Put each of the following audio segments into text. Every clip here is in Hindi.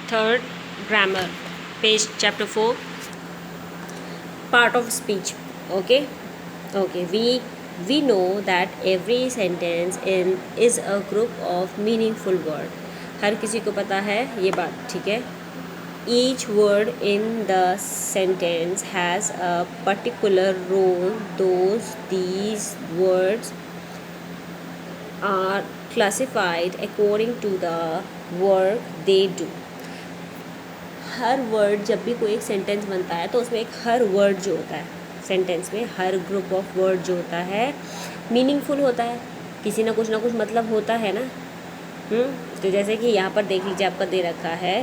Third, grammar, page chapter 4, part of speech. Okay, okay. We know that every sentence in is a group of meaningful word. हर किसी को पता है ये बात, ठीक है. Each word in the sentence has a particular role. These words are classified according to the work they do. Her word, जब भी कोई एक सेंटेंस बनता है तो उसमें एक हर वर्ड जो होता है सेंटेंस में, हर ग्रुप ऑफ वर्ड जो होता है मीनिंगफुल होता है, किसी ना कुछ मतलब होता है ना. तो जैसे कि यहाँ पर देख लीजिए, आपका दे रखा है,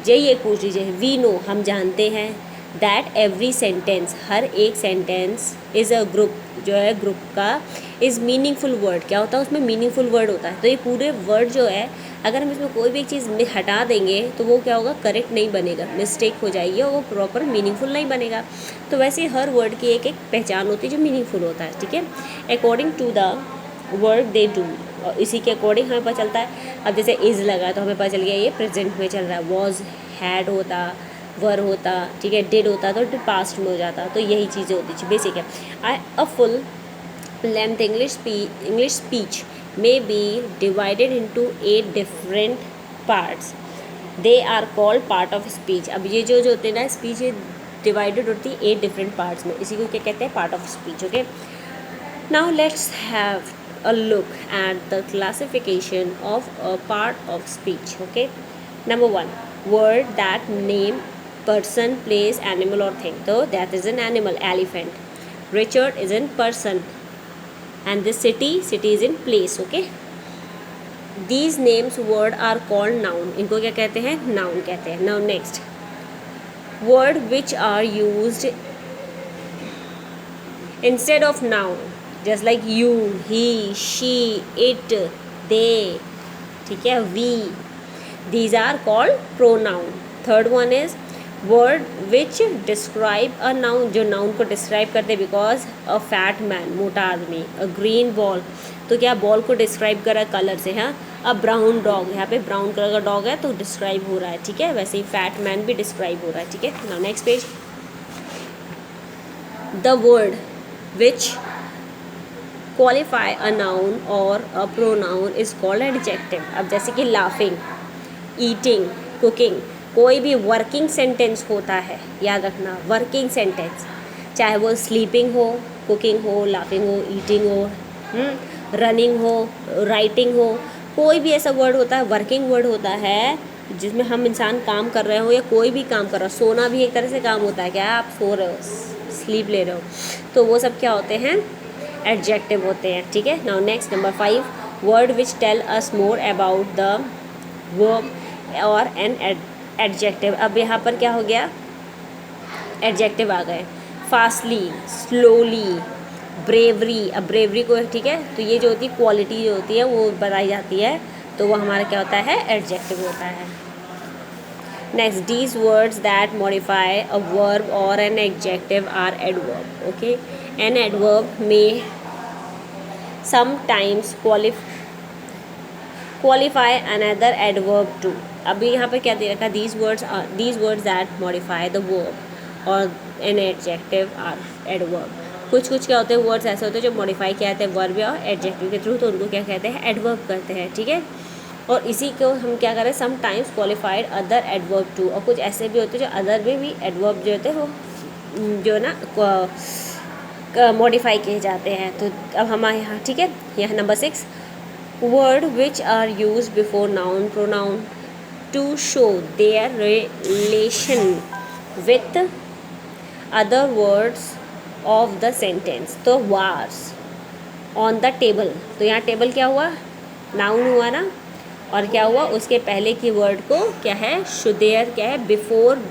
यही एक पूछ लीजिए, वी नो, हम जानते हैं, दैट एवरी सेंटेंस, हर एक सेंटेंस, इज़ अ ग्रुप, जो है ग्रुप का, इज़ मीनिंगफुल वर्ड. क्या होता है उसमें? मीनिंगफुल वर्ड होता है. तो ये पूरे वर्ड जो है, अगर हम इसमें कोई भी एक चीज़ हटा देंगे तो वो क्या होगा? करेक्ट नहीं बनेगा, मिस्टेक हो जाएगी और वो प्रॉपर मीनिंगफुल नहीं बनेगा. तो वैसे हर वर्ड की एक एक पहचान होती है जो मीनिंगफुल होता है, ठीक है. According to the work they do, और इसी के अकॉर्डिंग हमें पता चलता है. अब जैसे इज़ लगा तो हमें पता चल गया ये प्रेजेंट में चल रहा है. वॉज, हैड होता, वर होता, ठीक है, डिड होता तो पास्ट में हो जाता. तो यही चीज़ें होती थी, बेसिक है. A full length English speech may be divided into 8 different parts. They are called part of speech. अब ये जो होते हैं ना, स्पीच डिवाइडेड होती है 8 डिफरेंट पार्ट्स में, इसी को क्या कहते हैं? Part of speech. Okay, now let's have a look at the classification of a part of speech. Okay, number 1, word that name person, place, animal or thing. So that is an animal, elephant. Richard is in person, and this city is in place. Okay, these names word are called noun. इनको क्या कहते हैं? noun कहते हैं. Now next, word which are used instead of noun, just like you, he, she, it, they, ठीक है, we, these are called pronoun. Third one is word which describe a noun, जो noun को describe करते हैं. because a fat man, मोटा आदमी, a green ball, तो क्या बॉल को डिस्क्राइब करा कलर से. हाँ, अब ब्राउन डॉग, यहाँ पे ब्राउन कलर का डॉग है तो डिस्क्राइब हो रहा है, ठीक है. वैसे ही फैट मैन भी डिस्क्राइब हो रहा है, ठीक है. Now next page, the word which qualify a noun और a pronoun is called adjective. अब जैसे कि लाफिंग, ईटिंग, कुकिंग, कोई भी वर्किंग सेंटेंस होता है, याद रखना, वर्किंग सेंटेंस, चाहे वो स्लीपिंग हो, कुकिंग हो, लाफिंग हो, ईटिंग हो, रनिंग हो, राइटिंग हो, कोई भी ऐसा वर्ड होता है, वर्किंग वर्ड होता है, जिसमें हम इंसान काम कर रहे हो या कोई भी काम कर रहा हो. सोना भी एक तरह से काम होता है, क्या आप सो रहे हो, स्लीप ले रहे हो, तो वो सब क्या होते हैं? एडजेक्टिव होते हैं, ठीक है. Now next, number 5, word which tell us more about the verb और एन एडजेक्टिव. अब यहाँ पर क्या हो गया? एडजेक्टिव आ गए. Fastly, slowly, bravery. अब ब्रेवरी को, ठीक है, तो ये जो होती है क्वालिटी जो होती है वो बताई जाती है, तो वो हमारा क्या होता है? एडजेक्टिव होता है. Next, these words that modify a verb और an adjective are adverb. Okay, an adverb में sometimes qualify another adverb too. अभी यहाँ पर क्या दे रखा है? These words that modify the verb और एन एडजेक्टिव आर एडवर्ब. कुछ क्या होते हैं वर्ड्स ऐसे होते हैं जो मॉडिफाई किया जाते हैं वर्ब या एडजेक्टिव के थ्रू, तो उनको क्या कहते हैं? एडवर्ब कहते हैं, ठीक है. और इसी को हम क्या करें? Sometimes qualified other adverb too. और कुछ ऐसे भी होते हैं जो अदर में भी एडवर्ब जो होते हैं वो जो ना मॉडिफाई किए जाते हैं. तो अब हमारे यहाँ, ठीक है, यहाँ number 6, word which are use before noun pronoun to show their relation with other words of the sentence. तो वार्स, ऑन द टेबल, तो यहाँ टेबल क्या हुआ? नाउन हुआ ना. और क्या हुआ? उसके पहले की वर्ड को क्या है? शुदेयर क्या है? Before,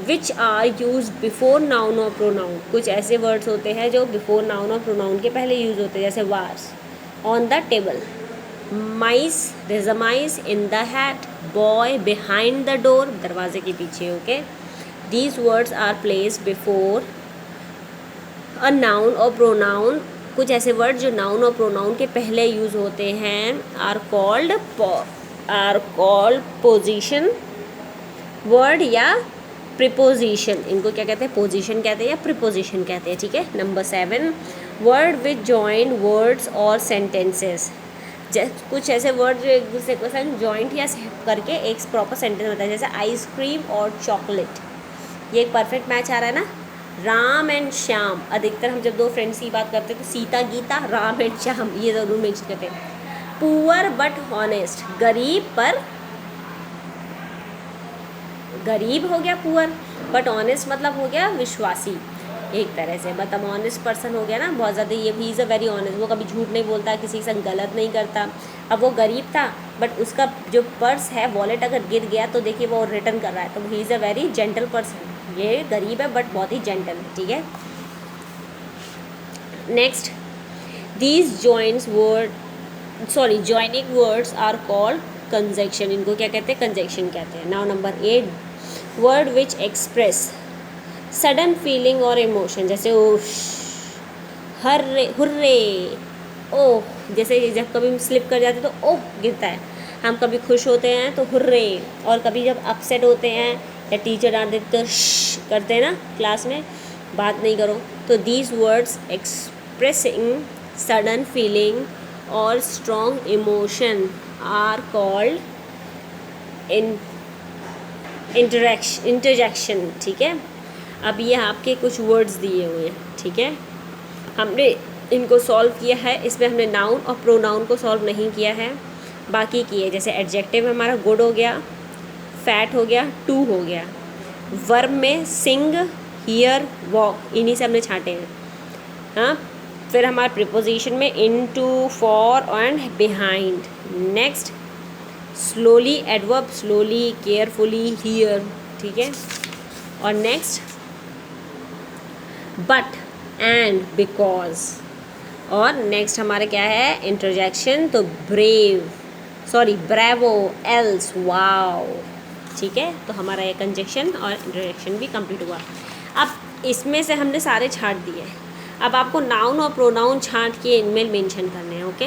which are use before noun और प्रोनाउन. कुछ ऐसे वर्ड्स होते हैं जो बिफोर नाउन और प्रोनाउन के पहले यूज होते हैं, जैसे wars, on the table, mice, there's a mice in the hat, boy behind the door, दरवाजे के पीछे. Okay, these words are placed before a noun और pronoun. कुछ ऐसे वर्ड जो नाउन और प्रोनाउन के पहले यूज होते हैं आर कॉल्ड पोजीशन वर्ड या प्रिपोजिशन, इनको क्या कहते हैं, पोजीशन कहते हैं या प्रिपोजिशन कहते हैं, ठीक है। Number 7, word with joint words और सेंटेंसेस, कुछ ऐसे वर्ड जो एक दूसरे के साथ जॉइंट या करके एक प्रॉपर सेंटेंस बनता है, जैसे आइसक्रीम और चॉकलेट, ये एक परफेक्ट मैच आ रहा है ना। राम एंड श्याम, अधिकतर हम जब दो फ्रेंड्स की बात करते हैं तो सीता गीता, राम एंड श्याम, ये ज़रूर मेंशन करते हैं। पुअर बट हॉनेस्ट, गरीब हो गया पुअर, बट ऑनेस्ट मतलब हो गया विश्वासी, एक तरह से, मतलब ऑनेस्ट पर्सन हो गया ना, बहुत ज़्यादा, ये he is a very honest, वो कभी झूठ नहीं बोलता, किसी के संग गलत नहीं करता। अब वो गरीब था बट उसका जो पर्स है, वॉलेट अगर गिर गया तो देखिए वो रिटर्न कर रहा है, तो he is a very gentle person. ये गरीब है बट बहुत ही जेंटल है, ठीक है। Next, these joining words are called conjunction, इनको क्या कहते हैं, कंजंक्शन कहते हैं। Now number 8, word which express sudden feeling और इमोशन, जैसे ओह, हर्रे, हुर्रे, ओह, जैसे जब कभी स्लिप कर जाते तो ओह गिरता है, हम कभी खुश होते हैं तो हुर्रे, और कभी जब अपसेट होते हैं या टीचर डांट देते तो करते हैं ना क्लास में, बात नहीं करो, तो these words expressing sudden feeling और strong emotion are called interjection, ठीक है। अब ये आपके कुछ वर्ड्स दिए हुए हैं, ठीक है, हमने इनको सॉल्व किया है, इसमें हमने नाउन और प्रोनाउन को सॉल्व नहीं किया है, बाकी किए, जैसे एडजेक्टिव हमारा गुड हो गया, फैट हो गया, टू हो गया, वर्ब में सिंग, हियर, वॉक, इन्हीं से हमने छांटे हैं, हाँ। फिर हमारे प्रिपोजिशन में into, for and behind. Next, slowly, adverb slowly, carefully, here, ठीक है। और नेक्स्ट, बट, एंड, बिकॉज। और नेक्स्ट हमारे क्या है, इंटरजेक्शन, तो ब्रेवो, एल्स, वाओ, ठीक है। तो हमारा ये कंजक्शन और इंटरजेक्शन भी कंप्लीट हुआ। अब इसमें से हमने सारे छांट दिए, अब आपको नाउन और प्रोनाउन छांट के इनमें मेंशन करने हैं, ओके।